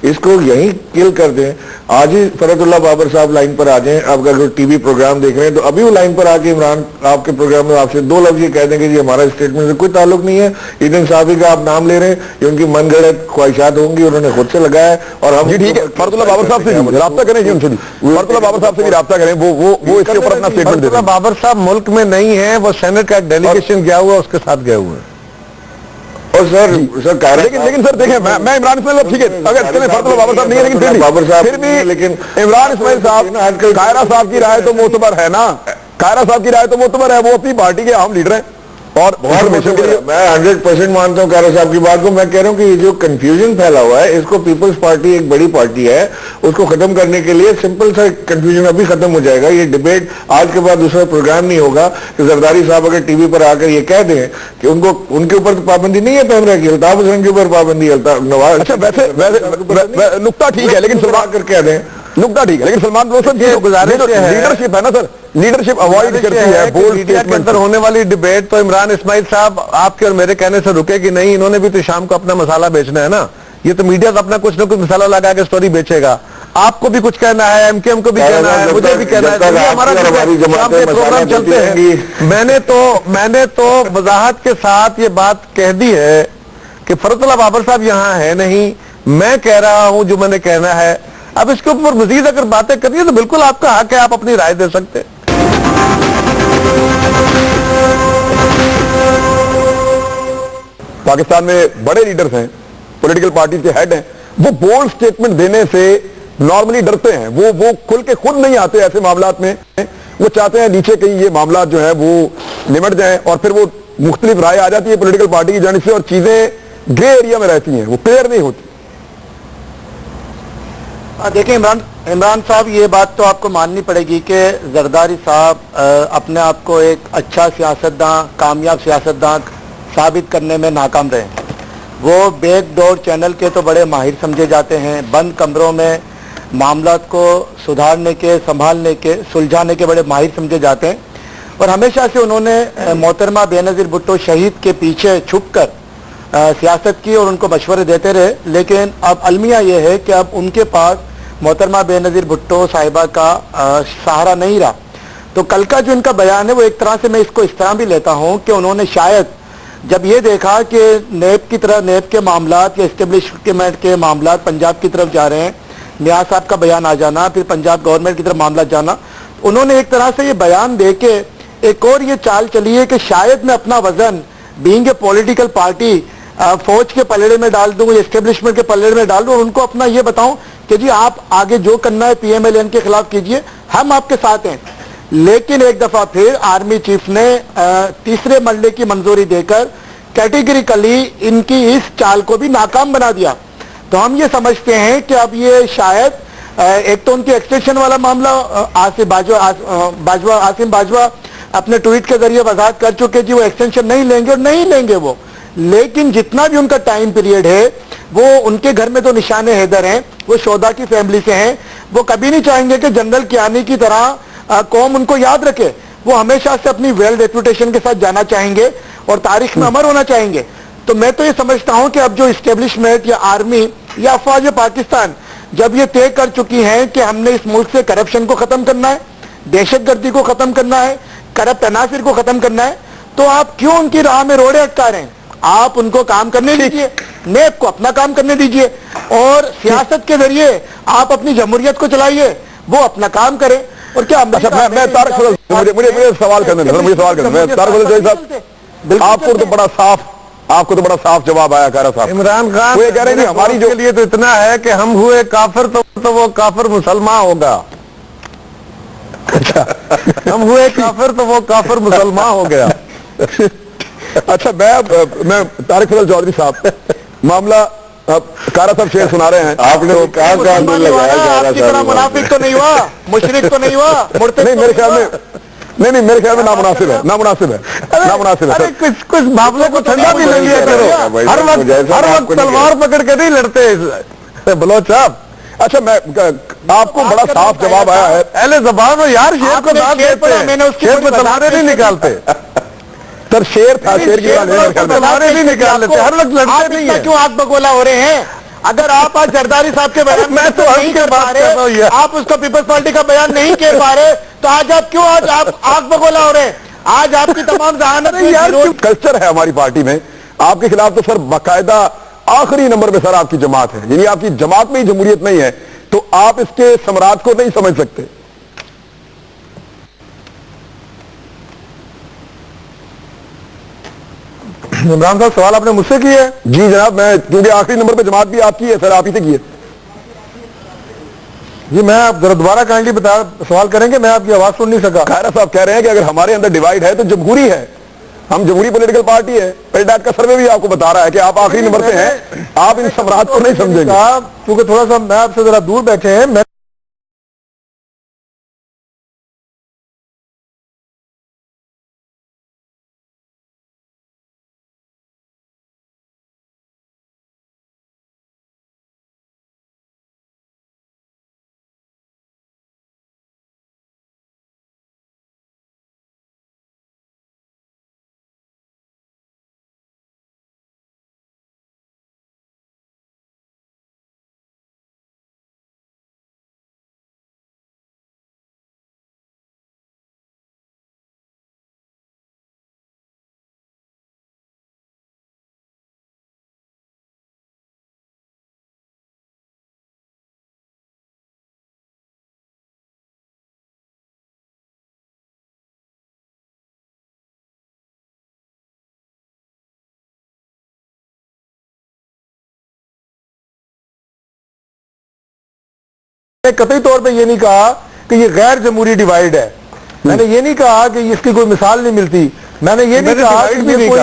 اس کو یہیں کل کر دیں. آج ہی فرت اللہ بابر صاحب لائن پر آ جائیں, آپ اگر ٹی وی پروگرام دیکھ رہے ہیں تو ابھی وہ لائن پر آ کے عمران آپ کے پروگرام میں آپ سے 2 لفظ یہ کہہ دیں کہ جی ہمارا اسٹیٹمنٹ سے کوئی تعلق نہیں ہے, ایڈن صحافی کا آپ نام لے رہے ہیں, یہ ان کی من گھڑت خواہشات ہوں گی, انہوں نے خود سے لگایا ہے. اور ہم جی ٹھیک ہے, فرت اللہ بابر صاحب سے رابطہ کریں, جی ان سے بھی فرت اللہ بابر صاحب سے بھی رابطہ کریں, وہ اس کے اوپر اپنا اسٹیٹمنٹ دے دیں. بابر صاحب ملک میں نہیں ہیں, وہ سینٹ کا ایک ڈیلیگیشن گیا ہوا, اس کے ساتھ گئے ہوئے ہیں. اور سر لیکن سر دیکھیں, میں عمران اسماعیل, ٹھیک ہے اگر چلیں فرت اللہ بابر صاحب نہیں ہے, لیکن پھر بھی لیکن عمران اسماعیل صاحب, قاہرہ صاحب کی رائے تو معتبر ہے نا, قاہرہ صاحب کی رائے تو معتبر ہے, وہ اپنی پارٹی کے اہم لیڈر ہیں اور میں 100% مانتا ہوں قاہرہ صاحب کی بات کو. میں کہہ رہا ہوں کہ یہ جو کنفیوژن پھیلا ہوا ہے, اس کو پیپلز پارٹی ایک بڑی پارٹی ہے, اس کو ختم کرنے کے لیے سمپل سا کنفیوژن ابھی ختم ہو جائے گا. یہ ڈیبیٹ آج کے بعد دوسرا پروگرام نہیں ہوگا کہ زرداری صاحب اگر ٹی وی پر آ کر یہ کہہ دیں کہ ان کے اوپر تو پابندی نہیں ہے پیمرا کی, الطاف حسین کے اوپر پابندی, نواز. اچھا ویسے نقطہ ٹھیک ہے, لیکن سلمان کر کہہ دیں نقطہ ٹھیک ہے, لیکن سلمان روشن کی لیڈرشپ ہے نا سر, لیڈرشپ اوائڈ کرتی ہے بولڈ اسٹیٹمنٹ. اندر ہونے والی ڈیبیٹ تو عمران اسماعیل صاحب آپ کے اور میرے کہنے سے رکے گی نہیں, انہوں نے بھی تو شام کو اپنا مسالہ بیچنا ہے نا. یہ تو میڈیا تو اپنا کچھ نہ کچھ مسالہ لگا کے سٹوری بیچے گا. آپ کو بھی کچھ کہنا ہے, ایم کے ایم کو بھی کہنا ہے, مجھے بھی کہنا ہے, ہمارا شام کے پروگرام چلتے ہیں. میں نے تو وضاحت کے ساتھ یہ بات کہہ دی ہے کہ فرت اللہ بابر صاحب یہاں ہے نہیں, میں کہہ رہا ہوں جو میں نے کہنا ہے. اب اس کے اوپر مزید اگر باتیں کرنی ہے تو بالکل آپ کا حق ہے, آپ اپنی رائے دے سکتے ہیں. پاکستان میں بڑے لیڈرز ہیں, پولیٹیکل پارٹیز کے ہیڈ ہیں, وہ بولڈ سٹیٹمنٹ دینے سے نارملی ڈرتے ہیں. وہ کھل کے خود نہیں آتے ایسے معاملات میں, وہ چاہتے ہیں نیچے کہیں یہ معاملات جو ہیں وہ نمٹ جائیں اور پھر وہ मुख्तलिफ राय आ जाती है पॉलिटिकल पार्टी की जानिब से और चीजें ग्रे एरिया में रहती हैं, वो क्लियर नहीं होती। देखिए इमरान साहब, ये बात तो आपको माननी पड़ेगी कि जरदारी साहब अपने आप को एक अच्छा सियासतदान, कामयाब सियासतदान साबित करने में नाकाम रहे। वो बैकडोर चैनल के तो बड़े माहिर समझे जाते हैं, बंद कमरों में मामलात को सुधारने के, संभालने के, सुलझाने के बड़े माहिर समझे जाते हैं। और हमेशा से उन्होंने मोहतरमा बेनज़ीर भुट्टो शहीद के पीछे छुपकर सियासत की और उनको मशवरे देते रहे। लेकिन अब अलमिया ये है कि अब उनके पास मोहतरमा बेनज़ीर भुट्टो साहिबा का सहारा नहीं रहा। तो कल का जो इनका बयान है वो एक तरह से मैं इसको इस तरह भी लेता हूँ कि उन्होंने शायद जब ये देखा कि नेब की तरह, नेब के मामलात या इस्टेब्लिशमेंट के मामलात पंजाब की तरफ जा रहे हैं, नियाज साहब का बयान आ जाना, फिर पंजाब गवर्नमेंट की तरफ मामला जाना, उन्होंने एक तरह से ये बयान दे के एक और ये चाल चली है कि शायद मैं अपना वजन बीइंग ए पॉलिटिकल पार्टी फौज के पलड़े में डाल दूं, एस्टेब्लिशमेंट के पलड़े में डाल दूं और उनको अपना ये बताऊं कि जी आप आगे जो करना है PMLN के खिलाफ कीजिए, हम आपके साथ हैं। लेकिन एक दफा फिर आर्मी चीफ ने तीसरे मरले की मंजूरी देकर कैटेगरिकली इनकी इस चाल को भी नाकाम बना दिया। तो हम ये समझते हैं कि अब ये शायद एक तो उनकी एक्सटेंशन वाला मामला आसिम बाजवा अपने ट्वीट के जरिए वजाहत कर चुके जी वो एक्सटेंशन नहीं लेंगे और नहीं लेंगे वो। लेकिन जितना भी उनका टाइम पीरियड है वो उनके घर में तो निशाने हैदर हैं, वो शोधा की फैमिली से हैं, वो कभी नहीं चाहेंगे कि जनरल कियानी की तरह कौम उनको याद रखे। वो हमेशा से अपनी वेल रेपुटेशन के साथ जाना चाहेंगे और तारीख में अमर होना चाहेंगे। तो मैं तो ये समझता हूं कि अब जो इस्टेब्लिशमेंट या आर्मी या अफवाज पाकिस्तान जब ये तय कर चुकी हैं कि हमने इस मुल्क से करप्शन को खत्म करना है, दहशतगर्दी को खत्म करना है, करप्ट अनासिर को खत्म करना है, तो आप क्यों उनकी राह में रोड़े अटका रहे हैं? आप उनको काम करने दीजिए, नेब को अपना काम करने दीजिए और सियासत के जरिए आप अपनी जमहूरियत को चलाइए, वो अपना काम करें। और क्या अच्छा, मैं तारक फजल, मुझे सवाल करने दो, मुझे सवाल करने दो। तारक फजल साहब, आपको तो बड़ा साफ जवाब आया कारा साहब। इमरान खान वो ये कह रहे हैं हमारी जो के लिए तो इतना है कि हम हुए काफिर तो वो काफिर मुसलमान होगा। हम हुए काफिर तो वो काफिर मुसलमान हो गया। अच्छा, मैं तारिक फजल चौधरी साहब, मामला कारा साहब शेर सुना रहे हैं। आपने वो कहा का आंदोलन लगाया, आपकी तरह मुनाफिक तो नहीं हुआ, मुशरिक तो नहीं हुआ, मुर्तद नहीं मेरे ख्याल में, नहीं मेरे ख्याल में नामुनासिब है, नामुनासिब है। अरे कुछ मामलों को ठंडा भी ले लिया करो, हर वक्त तलवार पकड़ के नहीं लड़ते बलोच साहब। अच्छा, मैं आपको बड़ा साफ जवाब आया है। पहले जबान हो यार, शेर को दांत देते हैं, शेर पे तलवारें नहीं निकालते। सर शेर था, शेर की तलवारें नहीं निकाल लेते, हर वक्त लड़ते नहीं है। क्यों आग बगोला हो रहे हैं? अगर आप आज जरदारी साहब के बयान मैं तो नहीं कर पा रहे, आप उसको पीपल्स पार्टी का बयान नहीं कह पा रहे, तो आज आप क्यों आज आप आग बगोला हो रहे हैं? आज आपकी तमाम जहानत यार कल्चर है हमारी पार्टी में, आपके खिलाफ तो सर बाकायदा आखिरी नंबर पे सर आपकी जमात है, यानी आपकी जमात में ही जमहूरियत नहीं है, तो आप इसके सम्राट को नहीं समझ सकते। इमरान साहब, सवाल आपने मुझसे किया है? जी जनाब, मैं क्योंकि आखिरी नंबर पे जमात भी आपकी है सर, आप ही से की है। जी मैं आप जरा दोबारा काइंडली सवाल करेंगे, मैं आपकी आवाज सुन नहीं सका। खैरा साहब कह रहे हैं कि अगर हमारे अंदर डिवाइड है तो जमहूरी है, हम जमहूरी पॉलिटिकल पार्टी है। पेडाट का सर्वे भी आपको बता रहा है कि आप आखिरी नंबर पे हैं, आप इन सम्राट को नहीं समझेंगे। क्योंकि थोड़ा सा मैं आपसे जरा दूर बैठे हैं, मैं कतई तौर पे ये नहीं कहा कि ये गैर जमहूरी डिवाइड है, मैंने ये नहीं कहा कि इसकी कोई मिसाल नहीं मिलती। میں نے یہ نہیں کہا کہ یہ کوئی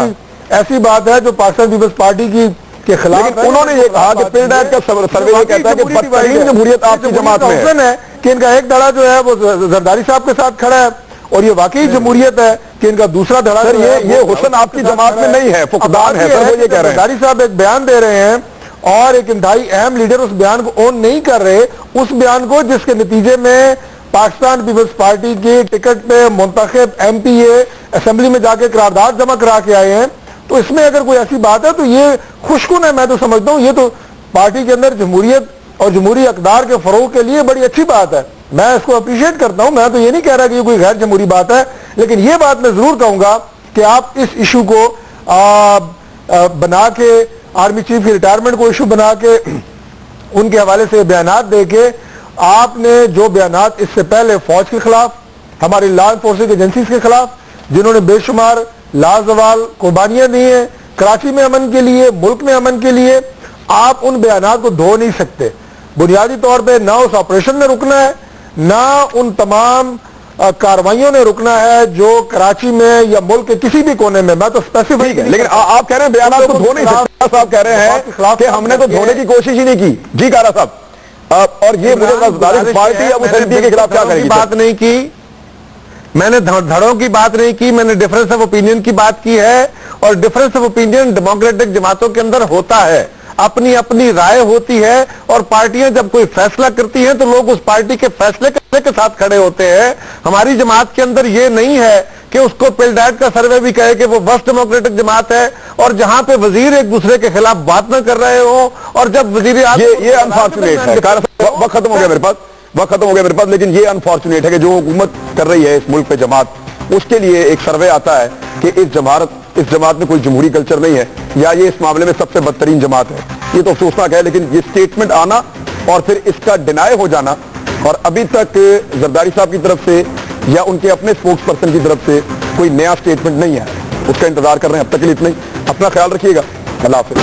ایسی بات ہے جو پاکستان پیپلز پارٹی کے خلاف لیکن انہوں نے یہ کہا کہ پلڈیٹ کا سروے یہ کہتا ہے کہ بدترین جمہوریت آپ کی جماعت میں ہے کہ ان کا ایک دھڑا جو ہے وہ زرداری صاحب کے ساتھ کھڑا ہے اور یہ واقعی جمہوریت ہے کہ ان کا دوسرا دھڑا یہ حسن آپ کی جماعت میں نہیں ہے، فقدان ہے سر، وہ یہ کہہ رہے ہیں زرداری صاحب ایک بیان دے رہے ہیں اور ایک انتہائی اہم لیڈر اس بیان کو اون نہیں کر رہے، اس بیان کو جس کے نتیجے میں پاکستان پیپلز پارٹی کی ٹکٹ پہ منتخب ایم پی اے اسمبلی میں جا کے قرارداد جمع کرا کے آئے ہیں. تو اس میں اگر کوئی ایسی بات ہے تو یہ خوشکن ہے. میں تو سمجھتا ہوں یہ تو پارٹی کے اندر جمہوریت اور جمہوری اقدار کے فروغ کے لیے بڑی اچھی بات ہے. میں اس کو اپریشیٹ کرتا ہوں. میں تو یہ نہیں کہہ رہا کہ یہ کوئی غیر جمہوری بات ہے، لیکن یہ بات میں ضرور کہوں گا کہ آپ اس ایشو کو بنا کے آرمی چیف کی ریٹائرمنٹ کو ایشو بنا کے ان کے حوالے سے بیانات دے کے آپ نے جو بیانات اس سے پہلے فوج کے خلاف، ہماری لا انفورسنگ ایجنسیز کے خلاف جنہوں نے بے شمار لازوال قربانیاں دی ہیں کراچی میں امن کے لیے، ملک میں امن کے لیے، آپ ان بیانات کو دھو نہیں سکتے. بنیادی طور پہ نہ اس آپریشن نے رکنا ہے، نہ ان تمام کاروائیوں نے رکنا ہے جو کراچی میں یا ملک کے کسی بھی کونے میں. میں تو اسپیسیفک ہے، لیکن آپ کہہ رہے ہیں بیانات کو دھو نہیں سکتے. صاحب کہہ رہے ہیں کہ ہم نے تو دھونے کی کوشش ہی نہیں کی. جی کارا صاحب، اور یہ مجھے پارٹی اب اس کے خلاف کیا کرے گی؟ بات نہیں کی میں نے، دھڑوں کی بات نہیں کی میں نے، ڈفرنس آف اوپینین کی بات کی ہے. اور ڈفرنس آف اوپینین ڈیموکریٹک جماعتوں کے اندر ہوتا ہے، اپنی اپنی رائے ہوتی ہے، اور پارٹیاں جب کوئی فیصلہ کرتی ہیں تو لوگ اس پارٹی کے فیصلے کے ساتھ کھڑے ہوتے ہیں. ہماری جماعت کے اندر یہ نہیں ہے کہ اس کو پلڈیٹ کا سروے بھی کہے کہ وہ وسط ڈیموکریٹک جماعت ہے، اور جہاں پہ وزیر ایک دوسرے کے خلاف بات نہ کر رہے ہوں، اور جب وزیر یہ انفارچونیٹ ہے. وقت ختم ہو گیا میرے پاس، لیکن یہ انفارچونیٹ ہے کہ جو حکومت کر رہی ہے اس ملک پہ جماعت، اس کے لیے ایک سروے آتا ہے کہ اس جماعت میں کوئی جمہوری کلچر نہیں ہے، یا یہ اس معاملے میں سب سے بدترین جماعت ہے. یہ تو افسوسناک ہے، لیکن یہ سٹیٹمنٹ آنا اور پھر اس کا ڈینائی ہو جانا، اور ابھی تک زرداری صاحب کی طرف سے یا ان کے اپنے اسپوکس پرسن کی طرف سے کوئی نیا سٹیٹمنٹ نہیں ہے. اس کا انتظار کر رہے ہیں. اب تک کے لیے اتنا ہی. اپنا خیال رکھیے گا. اللہ حافظ.